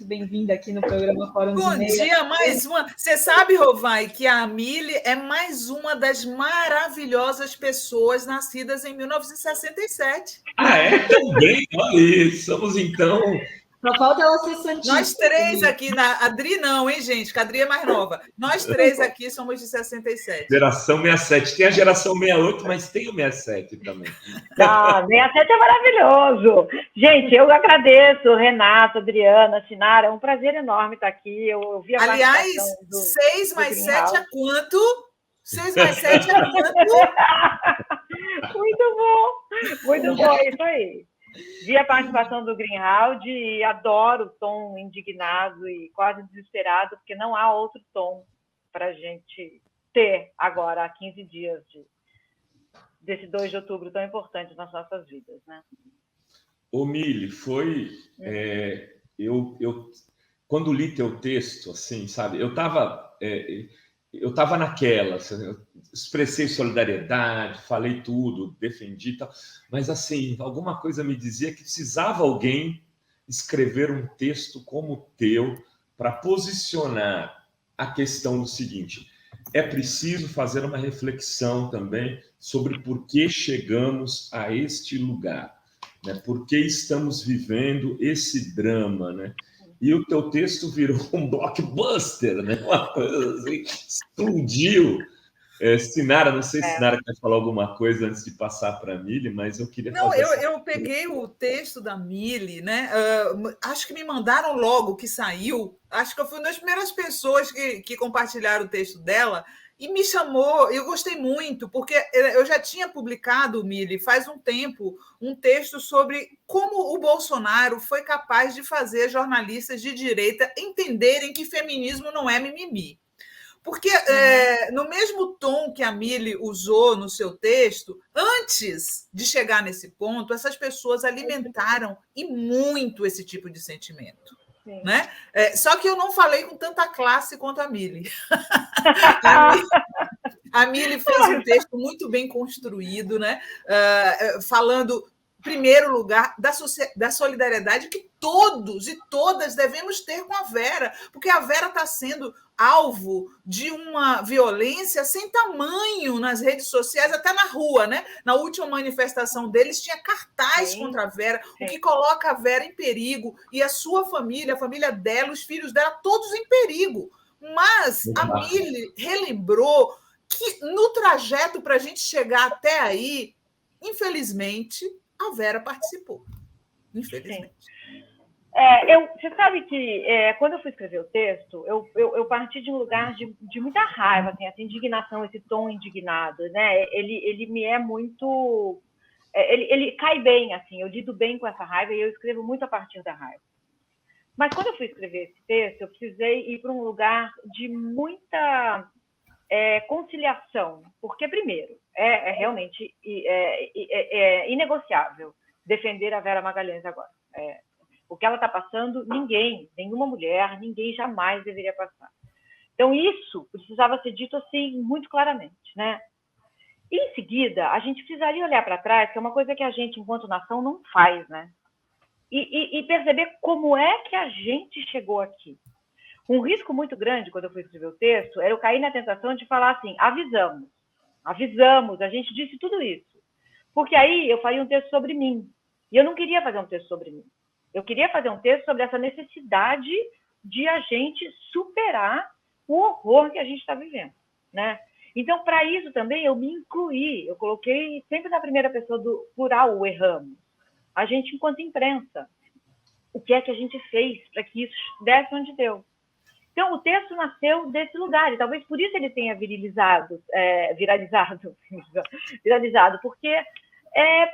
Bem-vinda aqui no programa Fórum de Bom Meia. dia, mais uma. Você sabe, Rovai, que a Mili é mais uma das maravilhosas pessoas nascidas em 1967. É? Também, olha isso. Somos, então... Só falta ela ser santista. Nós três aqui, na Adri não, hein, gente? Que a Adri é mais nova. Nós três aqui somos de 67. Geração 67. Tem a geração 68, mas tem o 67 também. Ah, 67 é maravilhoso. Gente, eu agradeço, Renato, Adriana, Sinara. É um prazer enorme estar aqui. Eu vi a Aliás, 6 mais 7 é quanto? 6 mais 7 é quanto? Muito bom, é isso aí. Vi a participação do Greenhalgh e adoro o tom indignado e quase desesperado, porque não há outro tom para a gente ter agora, há 15 dias desse 2 de outubro tão importante nas nossas vidas, né? Ô, Mili, foi... quando li teu texto, assim, sabe? Eu estava naquela, assim, eu expressei solidariedade, falei tudo, defendi e tal, mas assim, alguma coisa me dizia que precisava alguém escrever um texto como o teu para posicionar a questão do seguinte: é preciso fazer uma reflexão também sobre por que chegamos a este lugar, né? Por que estamos vivendo esse drama, né? E o teu texto virou um blockbuster, né? Uma coisa assim, explodiu. Sinara, não sei se Sinara quer falar alguma coisa antes de passar para a Mili, mas eu queria fazer... Eu peguei o texto da Mili, né? Acho que me mandaram logo que saiu. Acho que eu fui uma das primeiras pessoas que compartilharam o texto dela e me chamou. Eu gostei muito, porque eu já tinha publicado, Mili, faz um tempo, um texto sobre como o Bolsonaro foi capaz de fazer jornalistas de direita entenderem que feminismo não é mimimi. Porque, no mesmo tom que a Mili usou no seu texto, antes de chegar nesse ponto, essas pessoas alimentaram e muito esse tipo de sentimento. Né? Só que eu não falei com tanta classe quanto a Mili. A Mili fez um texto muito bem construído, né? Falando, em primeiro lugar, da solidariedade que todos e todas devemos ter com a Vera, porque a Vera está sendo alvo de uma violência sem tamanho nas redes sociais, até na rua, né? Na última manifestação deles tinha cartaz contra a Vera, o que coloca a Vera em perigo, e a sua família, a família dela, os filhos dela, todos em perigo. Mas a Mili relembrou que no trajeto para a gente chegar até aí, infelizmente, a Vera participou. Infelizmente. Você sabe que quando eu fui escrever o texto, eu parti de um lugar de muita raiva, assim, essa indignação, esse tom indignado, né? Ele me é muito... Ele cai bem, assim, eu lido bem com essa raiva e eu escrevo muito a partir da raiva. Mas quando eu fui escrever esse texto, eu precisei ir para um lugar de muita conciliação, porque, primeiro, realmente inegociável defender a Vera Magalhães agora. O que ela está passando, nenhuma mulher, ninguém jamais deveria passar. Então, isso precisava ser dito assim, muito claramente, né? E, em seguida, a gente precisaria olhar para trás, que é uma coisa que a gente, enquanto nação, não faz, né? E perceber como é que a gente chegou aqui. Um risco muito grande, quando eu fui escrever o texto, era eu cair na tentação de falar assim, avisamos, a gente disse tudo isso. Porque aí eu faria um texto sobre mim. E eu não queria fazer um texto sobre mim. Eu queria fazer um texto sobre essa necessidade de a gente superar o horror que a gente está vivendo, né? Então, para isso também, eu me incluí. Eu coloquei sempre na primeira pessoa do plural o erramos. A gente, enquanto imprensa, o que é que a gente fez para que isso desse onde deu? Então, o texto nasceu desse lugar, e talvez por isso ele tenha viralizado, porque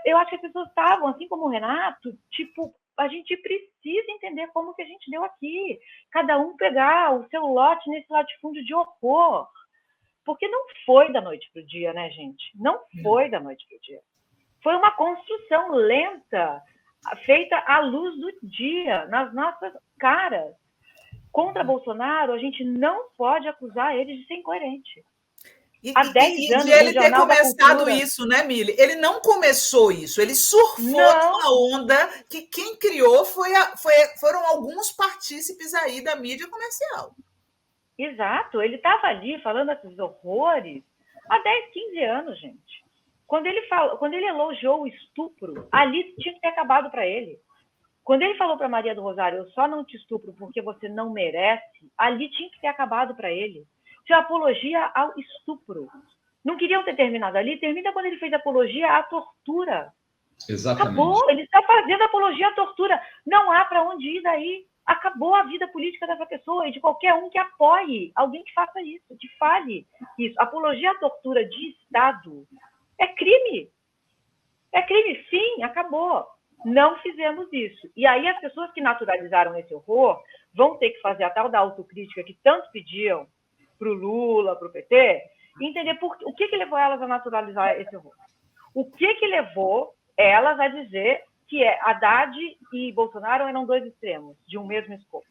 eu acho que as pessoas estavam, assim como o Renato, tipo, a gente precisa entender como que a gente deu aqui, cada um pegar o seu lote nesse latifúndio de horror, porque não foi da noite para o dia, né, gente? Não foi da noite para o dia. Foi uma construção lenta, feita à luz do dia, nas nossas caras. Contra Bolsonaro, a gente não pode acusar ele de ser incoerente. Há 10 anos, de ele no ter Jornal da começado Cultura. isso, né, Mili? Ele não começou isso, ele surfou Não. numa onda que quem criou foram alguns partícipes aí da mídia comercial. Exato, ele estava ali falando esses horrores há 10, 15 anos, gente. Quando ele elogiou o estupro, ali tinha que ter acabado para ele. Quando ele falou para Maria do Rosário, eu só não te estupro porque você não merece, ali tinha que ter acabado para ele. Isso é apologia ao estupro. Não queriam ter terminado ali, termina quando ele fez apologia à tortura. Exatamente. Acabou, ele está fazendo apologia à tortura. Não há para onde ir daí. Acabou a vida política dessa pessoa e de qualquer um que apoie alguém que faça isso, que fale isso. Apologia à tortura de Estado é crime. É crime, sim, acabou. Não fizemos isso. E aí as pessoas que naturalizaram esse horror vão ter que fazer a tal da autocrítica que tanto pediam para o Lula, para o PT, e entender o que levou elas a naturalizar esse horror. O que levou elas a dizer que Haddad e Bolsonaro eram dois extremos de um mesmo escopo.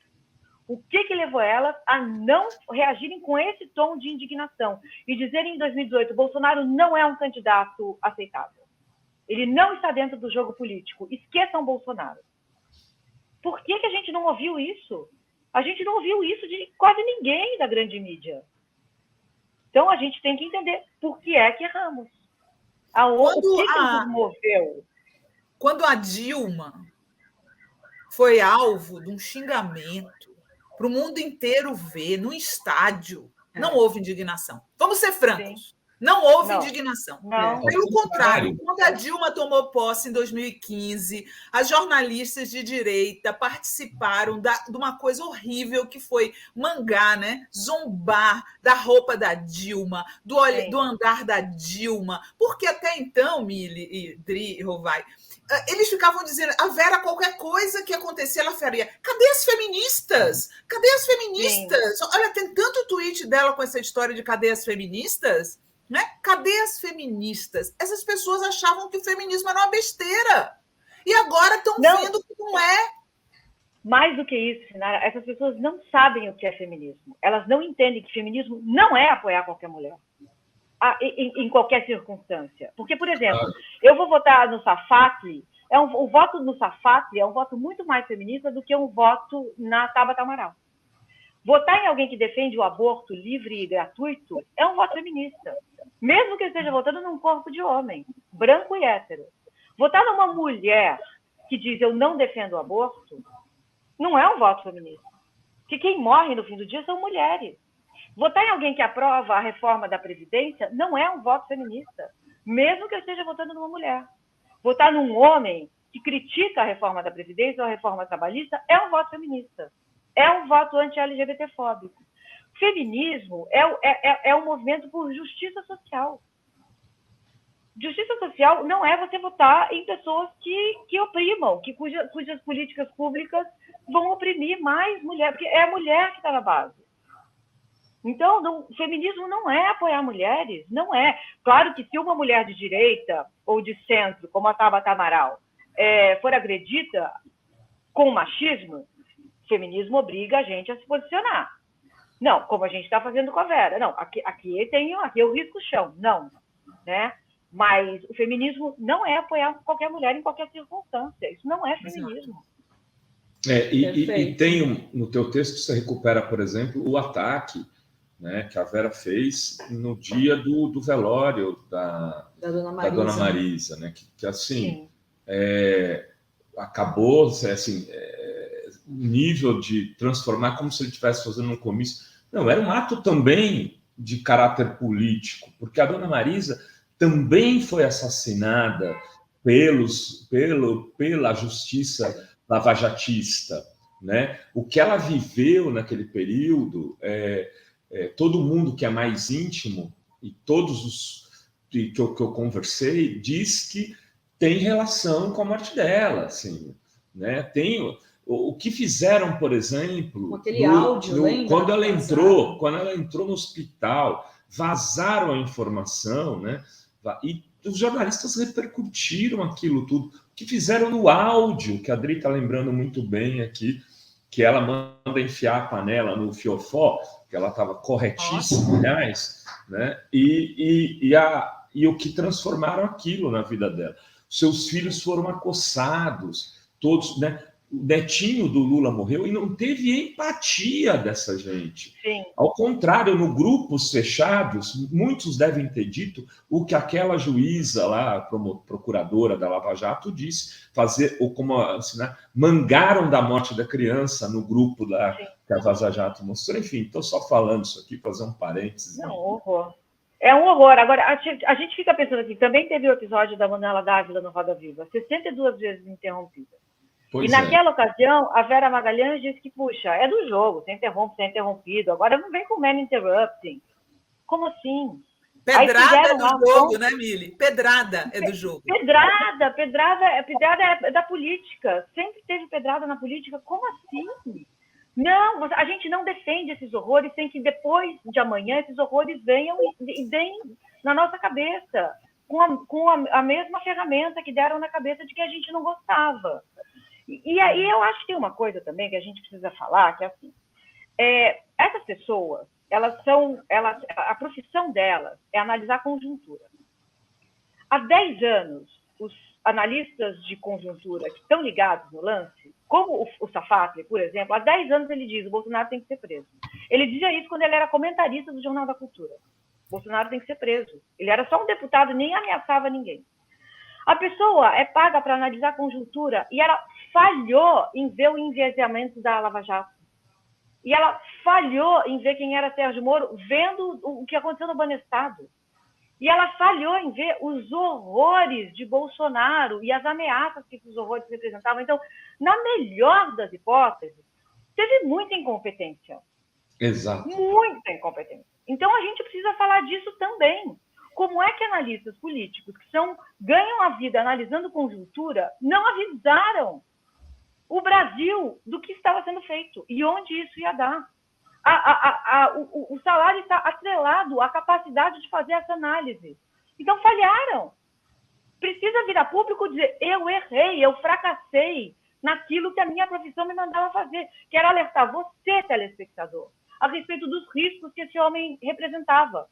O que levou elas a não reagirem com esse tom de indignação e dizerem em 2018 Bolsonaro não é um candidato aceitável. Ele não está dentro do jogo político. Esqueçam Bolsonaro. Por que a gente não ouviu isso? A gente não ouviu isso de quase ninguém da grande mídia. Então, a gente tem que entender por que é que erramos. O que nos moveu? Quando a Dilma foi alvo de um xingamento para o mundo inteiro ver, no estádio, não houve indignação. Vamos ser francos. Sim. Não houve indignação. Não. Pelo contrário, quando a Dilma tomou posse em 2015, as jornalistas de direita participaram de uma coisa horrível que foi mangar, né? Zombar da roupa da Dilma, do andar da Dilma. Porque até então, Mili e Dri e Rovai, eles ficavam dizendo, a Vera, qualquer coisa que acontecia, ela faria. Cadê as feministas? Cadê as feministas? Sim. Olha, tem tanto tweet dela com essa história de cadê as feministas? Né? Cadê as feministas? Essas pessoas achavam que o feminismo era uma besteira. E agora estão vendo que não é. Mais do que isso, Sinara, essas pessoas não sabem o que é feminismo. Elas não entendem que feminismo não é apoiar qualquer mulher. Em qualquer circunstância. Porque, por exemplo, eu vou votar no Safatli, o voto no Safatli é um voto muito mais feminista do que um voto na Tabata Amaral. Votar em alguém que defende o aborto livre e gratuito é um voto feminista. Mesmo que ele esteja votando num corpo de homem, branco e hétero. Votar numa mulher que diz eu não defendo o aborto não é um voto feminista. Porque quem morre no fim do dia são mulheres. Votar em alguém que aprova a reforma da Previdência não é um voto feminista, mesmo que eu esteja votando numa mulher. Votar num homem que critica a reforma da Previdência ou a reforma trabalhista é um voto feminista. É um voto anti-LGBT-fóbico. Feminismo é um movimento por justiça social. Justiça social não é você votar em pessoas que oprimam, cujas políticas públicas vão oprimir mais mulher, porque é a mulher que está na base. Então, o feminismo não é apoiar mulheres, não é. Claro que se uma mulher de direita ou de centro, como a Tabata Amaral, for agredida com machismo, o feminismo obriga a gente a se posicionar. Não, como a gente está fazendo com a Vera. Não, aqui eu risco o chão. Não, né? Mas o feminismo não é apoiar qualquer mulher em qualquer circunstância. Isso não é feminismo. E tem no teu texto, você recupera, por exemplo, o ataque, né, que a Vera fez no dia do velório da Dona Marisa, né, que assim, acabou, assim, o nível de transformar como se ele estivesse fazendo um comício. Não, era um ato também de caráter político, porque a Dona Marisa também foi assassinada pela justiça lavajatista, né? O que ela viveu naquele período, todo mundo que é mais íntimo, e todos os que eu conversei, diz que tem relação com a morte dela, assim, né? O que fizeram, por exemplo, aquele áudio, quando ela entrou no hospital, vazaram a informação, né? E os jornalistas repercutiram aquilo tudo. O que fizeram no áudio, que a Adri está lembrando muito bem aqui, que ela manda enfiar a panela no fiofó, que ela estava corretíssima, aliás, né? E o que transformaram aquilo na vida dela. Seus filhos foram acossados, todos, né? O netinho do Lula morreu e não teve empatia dessa gente. Sim. Ao contrário, no grupos fechados, muitos devem ter dito o que aquela juíza lá, procuradora da Lava Jato, disse, fazer, ou como assinar, mangaram da morte da criança no grupo lá que a Vaza Jato mostrou. Enfim, estou só falando isso aqui, fazer um parênteses. Não, horror. É um horror. Agora, a gente fica pensando aqui, também teve o episódio da Manuela Dávila no Roda Viva, 62 vezes interrompida. Pois e naquela ocasião, a Vera Magalhães disse que, puxa, é do jogo, você interrompe, você é interrompido, agora não vem com man interrupting. Como assim? Pedrada é do jogo, né, Mili? Pedrada é do jogo. Pedrada é da política. Sempre teve pedrada na política. Como assim? Não, a gente não defende esses horrores sem que depois de amanhã esses horrores venham e deem na nossa cabeça, com a mesma ferramenta que deram na cabeça de que a gente não gostava. E aí eu acho que tem uma coisa também que a gente precisa falar, que é assim, essas pessoas, a profissão delas é analisar conjuntura. Há 10 anos, os analistas de conjuntura que estão ligados no lance, como o Safatli, por exemplo, há 10 anos ele diz: o Bolsonaro tem que ser preso. Ele dizia isso quando ele era comentarista do Jornal da Cultura. O Bolsonaro tem que ser preso. Ele era só um deputado, nem ameaçava ninguém. A pessoa é paga para analisar a conjuntura e ela falhou em ver o enviesamento da Lava Jato. E ela falhou em ver quem era Sérgio Moro, vendo o que aconteceu no Banestado. E ela falhou em ver os horrores de Bolsonaro e as ameaças que esses horrores representavam. Então, na melhor das hipóteses, teve muita incompetência. Exato. Muita incompetência. Então, a gente precisa falar disso também. Como é que analistas políticos que ganham a vida analisando conjuntura não avisaram o Brasil do que estava sendo feito e onde isso ia dar? O salário está atrelado à capacidade de fazer essa análise. Então, falharam. Precisa vir a público dizer: eu errei, eu fracassei naquilo que a minha profissão me mandava fazer, que era alertar você, telespectador, a respeito dos riscos que esse homem representava,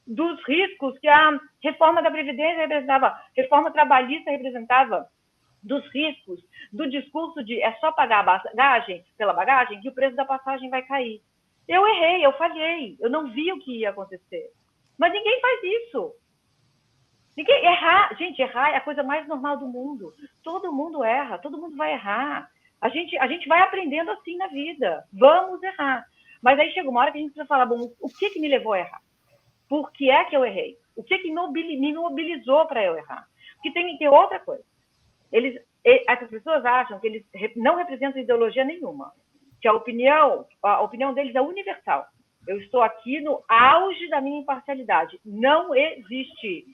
dos riscos que a reforma da Previdência representava, reforma trabalhista representava, dos riscos do discurso de é só pagar a bagagem, pela bagagem que o preço da passagem vai cair. Eu errei, eu falhei, eu não vi o que ia acontecer. Mas ninguém faz isso. Gente, errar é a coisa mais normal do mundo. Todo mundo erra, todo mundo vai errar. A gente vai aprendendo assim na vida. Vamos errar. Mas aí chega uma hora que a gente precisa falar: bom, o que me levou a errar? Por que é que eu errei? O que me mobilizou para eu errar? Porque tem que ter outra coisa. Essas pessoas acham que eles não representam ideologia nenhuma, que a opinião deles é universal. Eu estou aqui no auge da minha imparcialidade. Não existe.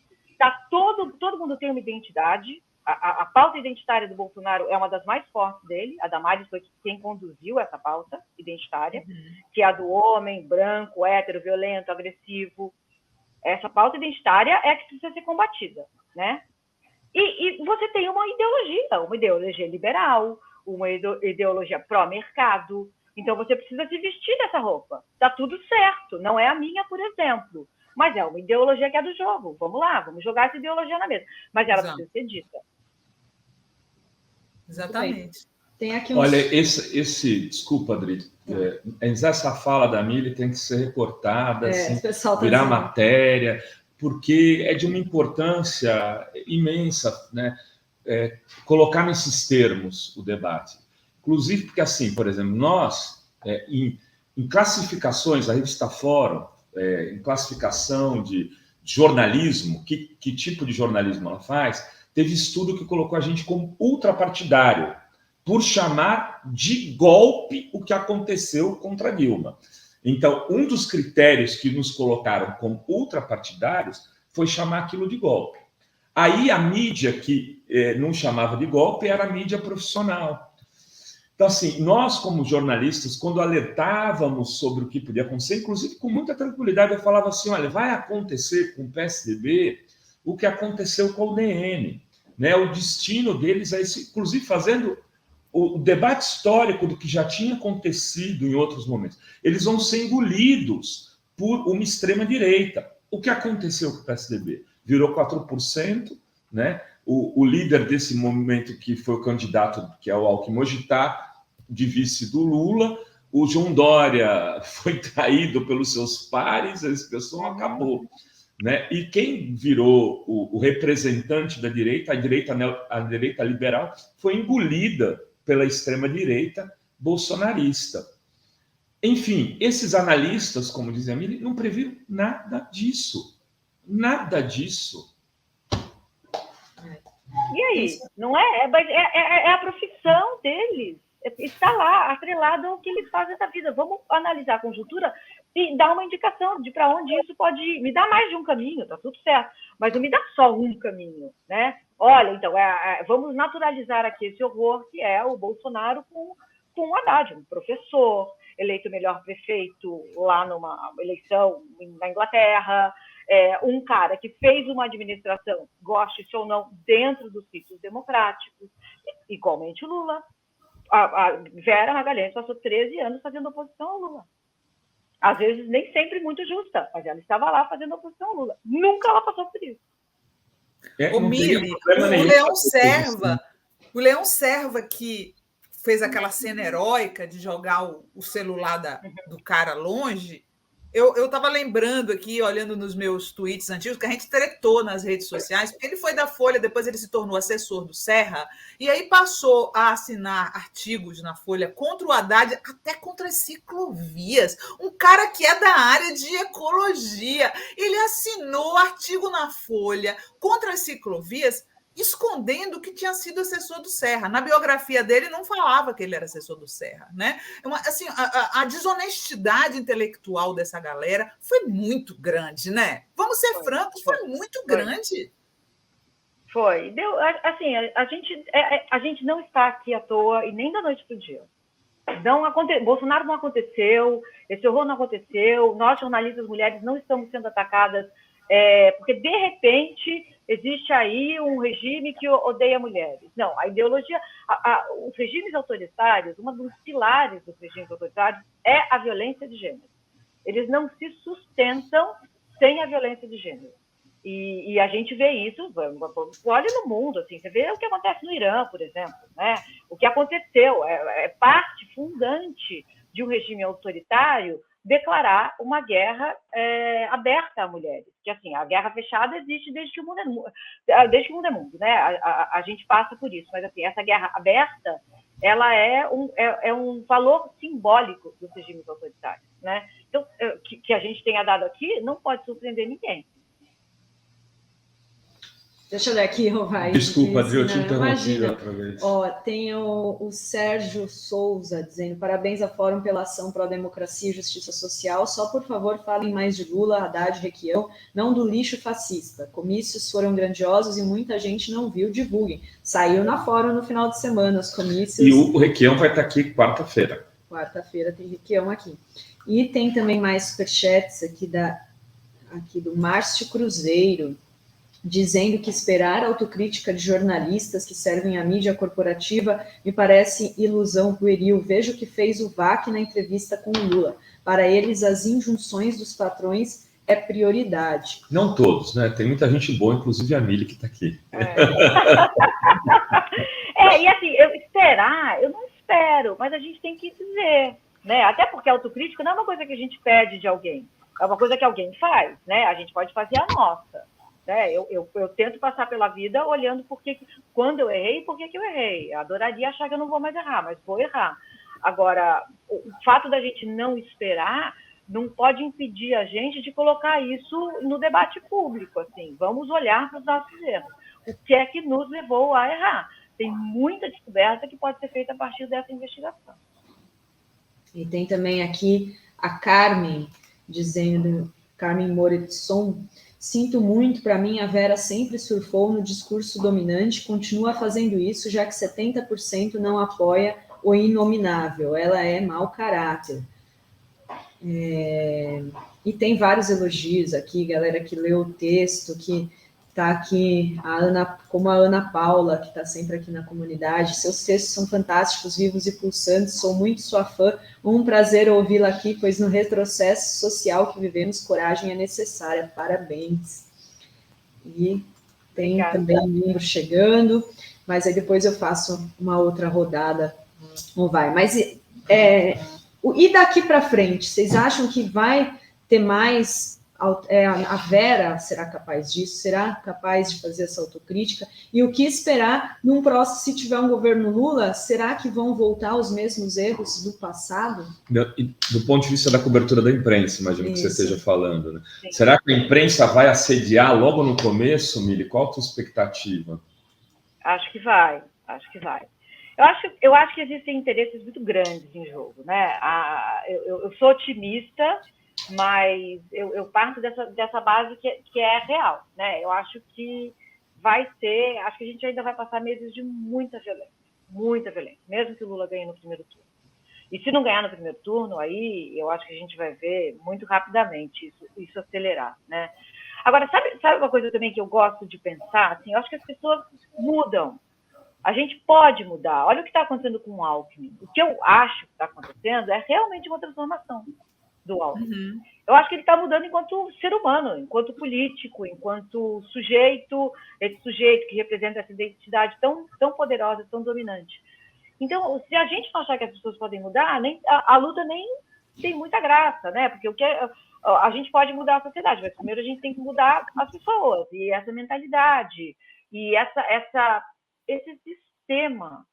Todo mundo tem uma identidade. A pauta identitária do Bolsonaro é uma das mais fortes dele. A Damares foi quem conduziu essa pauta identitária, que é a do homem branco, hétero, violento, agressivo. Essa pauta identitária é a que precisa ser combatida, né? E você tem uma ideologia liberal, uma ideologia pró-mercado. Então, você precisa se vestir dessa roupa. Está tudo certo. Não é a minha, por exemplo. Mas é uma ideologia que é do jogo. Vamos lá, vamos jogar essa ideologia na mesa. Mas ela precisa ser dita. Exatamente. Tem aqui Olha, desculpa, Adri, essa fala da Mili tem que ser recortada, assim, virar matéria, porque é de uma importância imensa, né? Colocar nesses termos o debate. Inclusive porque, assim, por exemplo, nós, em classificações, a revista Fórum, em classificação de jornalismo, que tipo de jornalismo ela faz, teve estudo que colocou a gente como ultrapartidário, por chamar de golpe o que aconteceu contra Dilma. Então, um dos critérios que nos colocaram como ultrapartidários foi chamar aquilo de golpe. Aí a mídia que não chamava de golpe era a mídia profissional. Então, assim, nós como jornalistas, quando alertávamos sobre o que podia acontecer, inclusive com muita tranquilidade, eu falava assim: olha, vai acontecer com o PSDB o que aconteceu com o DN, né? O destino deles é esse, inclusive fazendo o debate histórico do que já tinha acontecido em outros momentos. Eles vão ser engolidos por uma extrema-direita. O que aconteceu com o PSDB? Virou 4%, né? O líder desse movimento, que foi o candidato, que é o Alckmin, hoje está de vice do Lula. O João Dória foi traído pelos seus pares, esse pessoal acabou. Né? E quem virou o representante da direita, a direita liberal, foi engolida pela extrema-direita bolsonarista. Enfim, esses analistas, como dizia a Mili, não previram nada disso. Nada disso. E aí? Não é a profissão deles. Está lá, atrelado ao que eles fazem da vida. Vamos analisar a conjuntura e dar uma indicação de para onde isso pode ir. Me dá mais de um caminho, tá tudo certo. Mas não me dá só um caminho, né? Olha, então, vamos naturalizar aqui esse horror que é o Bolsonaro com o Haddad, um professor, eleito melhor prefeito lá numa eleição na Inglaterra, um cara que fez uma administração, goste-se ou não, dentro dos ciclos democráticos, igualmente o Lula. A Vera Magalhães passou 13 anos fazendo oposição ao Lula. Às vezes, nem sempre muito justa, mas ela estava lá fazendo oposição ao Lula. Nunca ela passou por isso. O Mili, o Leão Serva, que fez aquela cena heróica de jogar o celular do cara longe, eu estava lembrando aqui, olhando nos meus tweets antigos, que a gente tretou nas redes sociais, porque ele foi da Folha, depois ele se tornou assessor do Serra, e aí passou a assinar artigos na Folha contra o Haddad, até contra as ciclovias. Um cara que é da área de ecologia, ele assinou artigo na Folha contra as ciclovias, escondendo que tinha sido assessor do Serra. Na biografia dele não falava que ele era assessor do Serra, né? Assim, a desonestidade intelectual dessa galera foi muito grande, né? Vamos ser francos, foi muito grande. Foi. Assim, a gente não está aqui à toa e nem da noite para o dia. Bolsonaro não aconteceu, esse horror não aconteceu, nós, jornalistas mulheres, não estamos sendo atacadas porque, de repente, existe aí um regime que odeia mulheres. Não, a ideologia... os regimes autoritários, um dos pilares dos regimes autoritários é a violência de gênero. Eles não se sustentam sem a violência de gênero. E a gente vê isso, olha no mundo, assim, você vê o que acontece no Irã, por exemplo, né? O que aconteceu é parte fundante de um regime autoritário declarar uma guerra aberta a mulheres. Que, assim, a guerra fechada existe desde que o mundo é mundo, né? A gente passa por isso, mas, assim, essa guerra aberta, ela é um valor simbólico dos regimes autoritários, né? Então, que a gente tenha dado aqui não pode surpreender ninguém. Deixa eu ler aqui, Rovai. Desculpa, Adri, eu te interrompi outra vez. Tem o Sérgio Souza dizendo: parabéns ao Fórum pela ação pró democracia e justiça social. Só, por favor, falem mais de Lula, Haddad, Requião, não do lixo fascista. Comícios foram grandiosos e muita gente não viu. Divulguem. Saiu na Fórum no final de semana os comícios. E o Requião vai estar aqui quarta-feira. Quarta-feira tem Requião aqui. E tem também mais superchats aqui do Márcio Cruzeiro, dizendo que esperar autocrítica de jornalistas que servem à mídia corporativa me parece ilusão pueril. Veja o que fez o VAC na entrevista com o Lula. Para eles, as injunções dos patrões é prioridade. Não todos, né? Tem muita gente boa, inclusive a Mili, que está aqui. E assim, eu não espero, mas a gente tem que dizer, né? Até porque a autocrítica não é uma coisa que a gente pede de alguém, é uma coisa que alguém faz, né? A gente pode fazer a nossa. Eu tento passar pela vida olhando quando eu errei e por que eu errei. Eu adoraria achar que eu não vou mais errar, mas vou errar. Agora, o fato da gente não esperar não pode impedir a gente de colocar isso no debate público. Assim, vamos olhar para os nossos erros. O que é que nos levou a errar? Tem muita descoberta que pode ser feita a partir dessa investigação. E tem também aqui a Carmen, dizendo, Carmen Moretson: sinto muito, para mim a Vera sempre surfou no discurso dominante, continua fazendo isso, já que 70% não apoia o inominável, ela é mau caráter. E tem vários elogios aqui, galera que leu o texto, que Está aqui como a Ana Paula, que está sempre aqui na comunidade. Seus textos são fantásticos, vivos e pulsantes. Sou muito sua fã. Um prazer ouvi-la aqui, pois no retrocesso social que vivemos, coragem é necessária. Parabéns. E tem também livro chegando, mas aí depois eu faço uma outra rodada. Não vai. Mas e daqui para frente? Vocês acham que vai ter mais... a Vera será capaz disso? Será capaz de fazer essa autocrítica? E o que esperar num próximo, se tiver um governo Lula, será que vão voltar os mesmos erros do passado? Do ponto de vista da cobertura da imprensa, imagino que você esteja falando, né? Será que a imprensa vai assediar logo no começo, Mili? Qual a tua expectativa? Acho que vai. Eu acho que existem interesses muito grandes em jogo, né? Eu sou otimista, mas eu parto dessa base que é real, né? Eu acho que acho que a gente ainda vai passar meses de muita violência, mesmo que o Lula ganhe no primeiro turno. E se não ganhar no primeiro turno, aí eu acho que a gente vai ver muito rapidamente isso acelerar, né? Agora, sabe uma coisa também que eu gosto de pensar? Assim, eu acho que as pessoas mudam. A gente pode mudar. Olha o que está acontecendo com o Alckmin. O que eu acho que está acontecendo é realmente uma transformação do Alckmin. Uhum. Eu acho que ele está mudando enquanto ser humano, enquanto político, enquanto sujeito, esse sujeito que representa essa identidade tão poderosa, tão dominante. Então, se a gente não achar que as pessoas podem mudar, a luta nem tem muita graça, né? Porque a gente pode mudar a sociedade, mas primeiro a gente tem que mudar as pessoas, e essa mentalidade, e esse sistema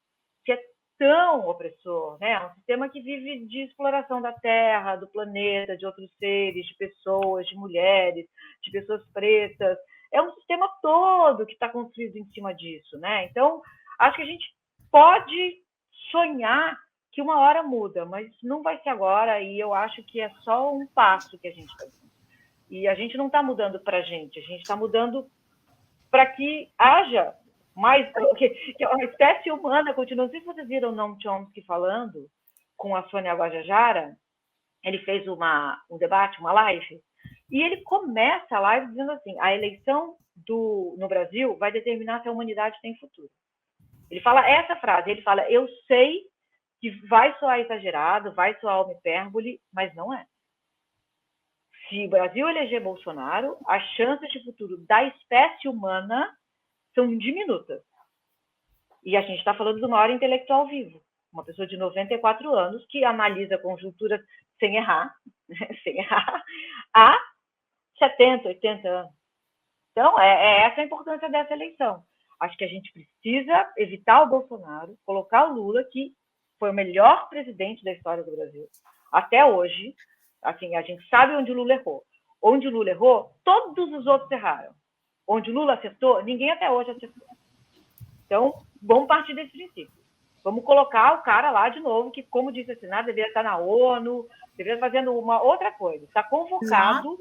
que é tão opressor, né? Um sistema que vive de exploração da terra, do planeta, de outros seres, de pessoas, de mulheres, de pessoas pretas. É um sistema todo que está construído em cima disso, né? Então, acho que a gente pode sonhar que uma hora muda, mas não vai ser agora, e eu acho que é só um passo que a gente está dando. E a gente não está mudando para a gente está mudando para que haja mais, que a espécie humana continua. Não sei se vocês viram o Noam Chomsky falando com a Sônia Guajajara. Ele fez um debate, uma live, e ele começa a live dizendo assim: a eleição no Brasil vai determinar se a humanidade tem futuro. Ele fala essa frase, ele fala: eu sei que vai soar exagerado, vai soar uma hipérbole, mas não é. Se o Brasil eleger Bolsonaro, as chances de futuro da espécie humana são diminutas. E a gente está falando de uma maior intelectual vivo, uma pessoa de 94 anos que analisa conjunturas sem errar, há 70, 80 anos. Então, essa a importância dessa eleição. Acho que a gente precisa evitar o Bolsonaro, colocar o Lula, que foi o melhor presidente da história do Brasil, até hoje. Assim, a gente sabe onde o Lula errou. Onde o Lula errou, todos os outros erraram. Onde o Lula acertou, ninguém até hoje acertou. Então, vamos partir desse princípio. Vamos colocar o cara lá de novo, que, como disse a Senado, deveria estar na ONU, deveria estar fazendo uma outra coisa. Está convocado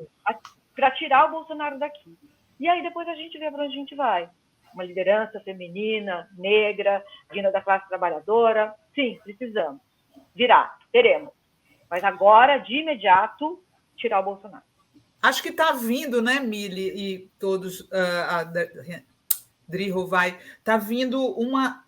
para tirar o Bolsonaro daqui. E aí depois a gente vê para onde a gente vai. Uma liderança feminina, negra, vinda da classe trabalhadora. Sim, precisamos. Virá, teremos. Mas agora, de imediato, tirar o Bolsonaro. Acho que está vindo, né, Mili e todos, a Driho vai, está vindo uma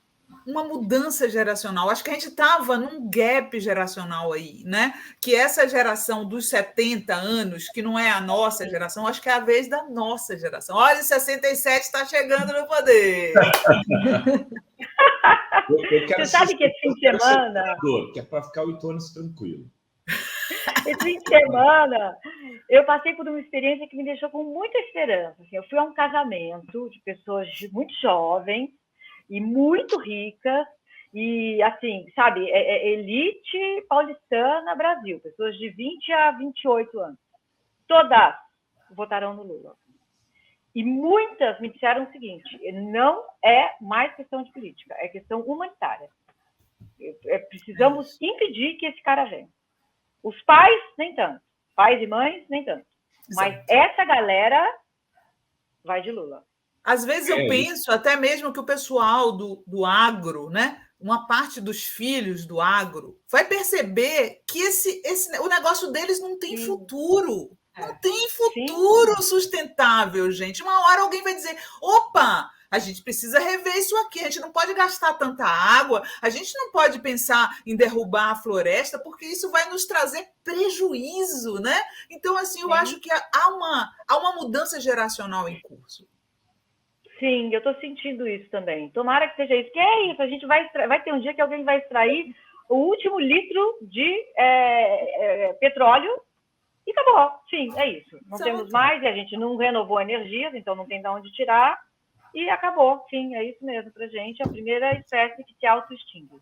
mudança geracional. Acho que a gente estava num gap geracional aí, né? Que essa geração dos 70 anos, que não é a nossa geração, acho que é a vez da nossa geração. Olha, 67 está chegando no poder. Você sabe que esse fim de semana... Que é para ficar 8 anos tranquilo. Esse fim de semana, eu passei por uma experiência que me deixou com muita esperança. Assim, eu fui a um casamento de pessoas muito jovens e muito ricas, e assim, sabe, elite paulistana Brasil, pessoas de 20 a 28 anos. Todas votaram no Lula. E muitas me disseram o seguinte: não é mais questão de política, é questão humanitária. Precisamos impedir que esse cara venha. Os pais, nem tanto. Pais e mães, nem tanto. Mas essa galera vai de Lula. Às vezes eu penso até mesmo que o pessoal do agro, né? Uma parte dos filhos do agro vai perceber que o negócio deles não tem futuro. Não tem futuro sustentável, gente. Uma hora alguém vai dizer, opa, a gente precisa rever isso aqui, a gente não pode gastar tanta água, a gente não pode pensar em derrubar a floresta, porque isso vai nos trazer prejuízo, né? Então, assim, eu acho que há uma mudança geracional em curso. Sim, eu estou sentindo isso também. Tomara que seja isso. Que é isso, a gente vai ter um dia que alguém vai extrair o último litro de petróleo e acabou. Sim, é isso. Não temos mais, e a gente não renovou energias, então não tem de onde tirar, e acabou. Sim, é isso mesmo para a gente. A primeira espécie que se auto-extingue.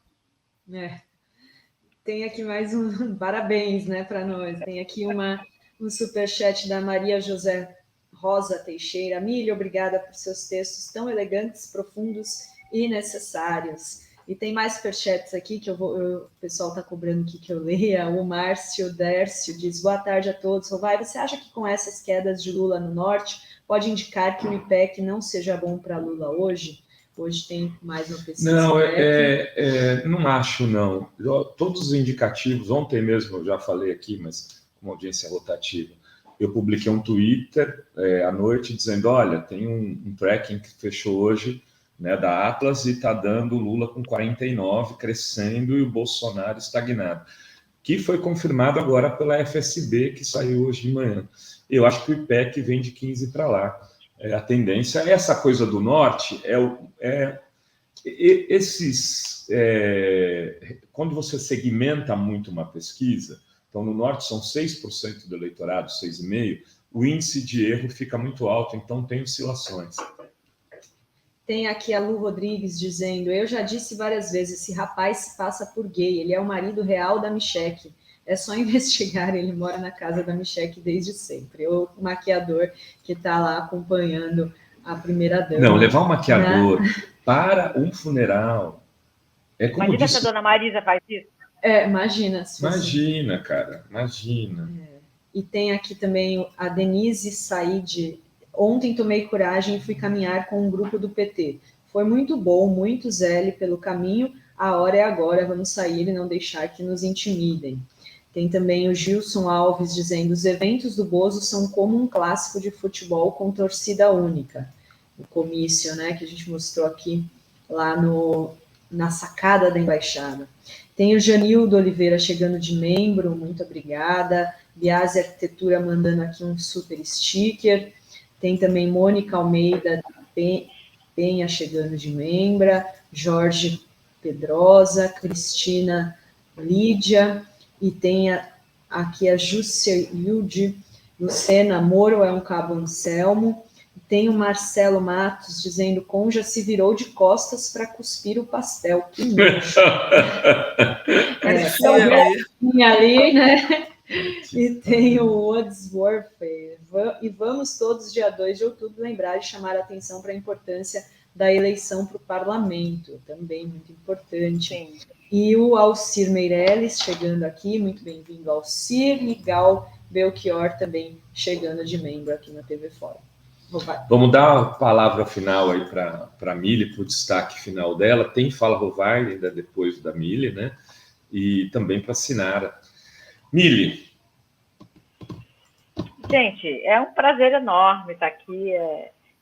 Tem aqui mais um parabéns, né, para nós. Tem aqui um superchat da Maria José Rosa Teixeira. Mili, obrigada por seus textos tão elegantes, profundos e necessários. E tem mais superchats aqui que o pessoal está cobrando aqui que eu leia. O Márcio Dércio diz, boa tarde a todos. Rovai, você acha que com essas quedas de Lula no norte pode indicar que o IPEC não seja bom para Lula hoje? Hoje tem mais uma pesquisa. Não, não acho, não. Todos os indicativos, ontem mesmo eu já falei aqui, mas com audiência rotativa, eu publiquei um Twitter à noite dizendo, olha, tem um tracking que fechou hoje, né, da Atlas, e está dando Lula com 49, crescendo, e o Bolsonaro estagnado, que foi confirmado agora pela FSB, que saiu hoje de manhã. Eu acho que o IPEC vem de 15 para lá. A tendência é essa coisa do norte, quando você segmenta muito uma pesquisa, então no norte são 6% do eleitorado, 6,5%, o índice de erro fica muito alto, então tem oscilações. Tem aqui a Lu Rodrigues dizendo, eu já disse várias vezes, esse rapaz se passa por gay, ele é o marido real da Michelle. É só investigar, ele mora na casa da Michelle desde sempre. O maquiador que está lá acompanhando a primeira-dama. Não, levar um maquiador para um funeral é como imagina se a dona Marisa faz isso. Imagina. Imagina, cara, imagina. E tem aqui também a Denise Said. Ontem tomei coragem e fui caminhar com um grupo do PT. Foi muito bom, muito zele pelo caminho. A hora é agora, vamos sair e não deixar que nos intimidem. Tem também o Gilson Alves dizendo, os eventos do Bozo são como um clássico de futebol com torcida única. O comício, né, que a gente mostrou aqui lá na sacada da embaixada. Tem o Janildo Oliveira chegando de membro, muito obrigada. Biase Arquitetura mandando aqui um super sticker. Tem também Mônica Almeida Penha chegando de membra. Jorge Pedrosa, Cristina Lídia. E tem aqui a Juscelilde Lucena Moro, é um cabo Anselmo. Tem o Marcelo Matos dizendo, Conja se virou de costas para cuspir o pastel. Que nojo. Ali, né? E tem o Wordsworth. E vamos todos, dia 2 de outubro, lembrar e chamar a atenção para a importância da eleição para o parlamento. Também muito importante. Sim. E o Alcir Meirelles chegando aqui, muito bem-vindo, Alcir. E Gal Belchior também chegando de membro aqui na TV Fórum. Vamos dar a palavra final aí para a Mili, para o destaque final dela. Tem Fala Rovai ainda depois da Mili, né? E também para a Sinara. Mili. Gente, é um prazer enorme estar aqui.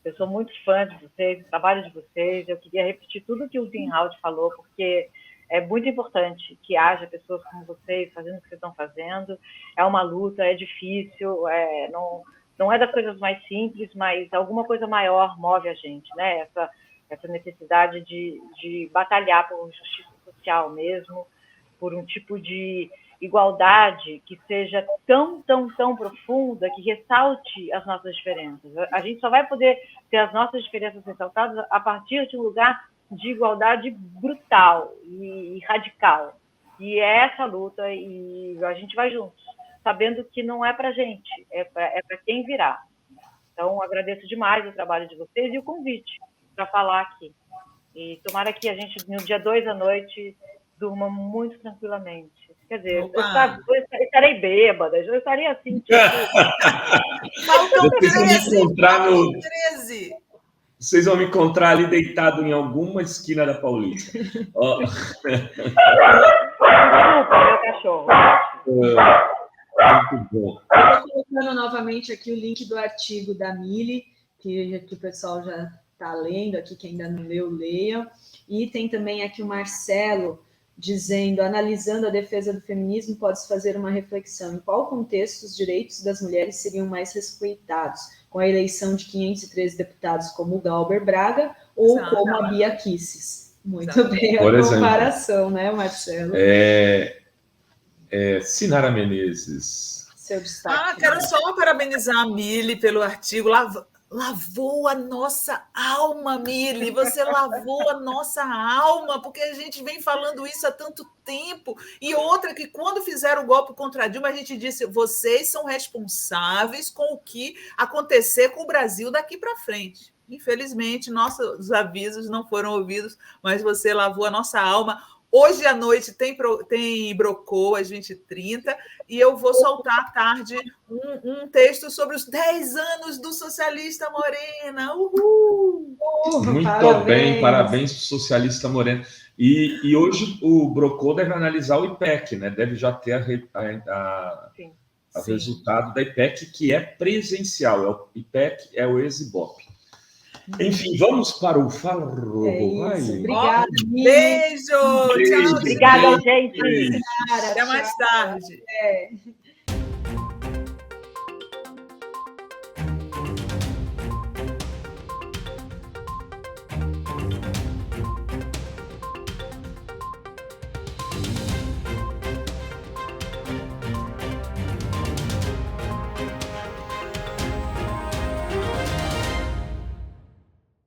Eu sou muito fã de vocês, do trabalho de vocês. Eu queria repetir tudo que o Tim Howard falou, porque é muito importante que haja pessoas como vocês fazendo o que vocês estão fazendo. É uma luta, é difícil, não é das coisas mais simples, mas alguma coisa maior move a gente, né? Essa necessidade de batalhar por justiça social mesmo, por um tipo de igualdade que seja tão, tão, tão profunda, que ressalte as nossas diferenças. A gente só vai poder ter as nossas diferenças ressaltadas a partir de um lugar de igualdade brutal e radical. E é essa luta, e a gente vai juntos, sabendo que não é para a gente, é para quem virá. Então, agradeço demais o trabalho de vocês e o convite para falar aqui. E tomara que a gente, no dia 2 à noite, durma muito tranquilamente. Quer dizer, eu estarei bêbada, eu estarei assim, tipo... Faltam 13. Vocês vão me encontrar ali deitado em alguma esquina da Paulista. Desculpa, meu cachorro. Muito bom. Eu estou colocando novamente aqui o link do artigo da Mili, que o pessoal já está lendo aqui, que ainda não leu, leiam. E tem também aqui o Marcelo dizendo, analisando a defesa do feminismo, pode-se fazer uma reflexão em qual contexto os direitos das mulheres seriam mais respeitados, com a eleição de 513 deputados como o Galber Braga ou como a Bia Kicis. Muito bem a comparação, né, Marcelo? Sinara Menezes. Seu destaque. Quero só parabenizar a Mili pelo artigo. Lavou a nossa alma, Mili. Você lavou a nossa alma, porque a gente vem falando isso há tanto tempo. E outra que, quando fizeram o golpe contra a Dilma, a gente disse: vocês são responsáveis com o que acontecer com o Brasil daqui para frente. Infelizmente, nossos avisos não foram ouvidos, mas você lavou a nossa alma. Hoje à noite tem Brocô, às 20h30, e eu vou soltar à tarde um texto sobre os 10 anos do Socialista Morena. Uhul! Muito parabéns. Bem, parabéns para o Socialista Morena. E hoje o Brocô deve analisar o IPEC, né? Deve já ter o resultado da IPEC, que é presencial. O IPEC é o ex-Ibope. Enfim, vamos para o Fala Robo. Obrigada. Beijo. Tchau. Obrigada, gente. Até mais tarde.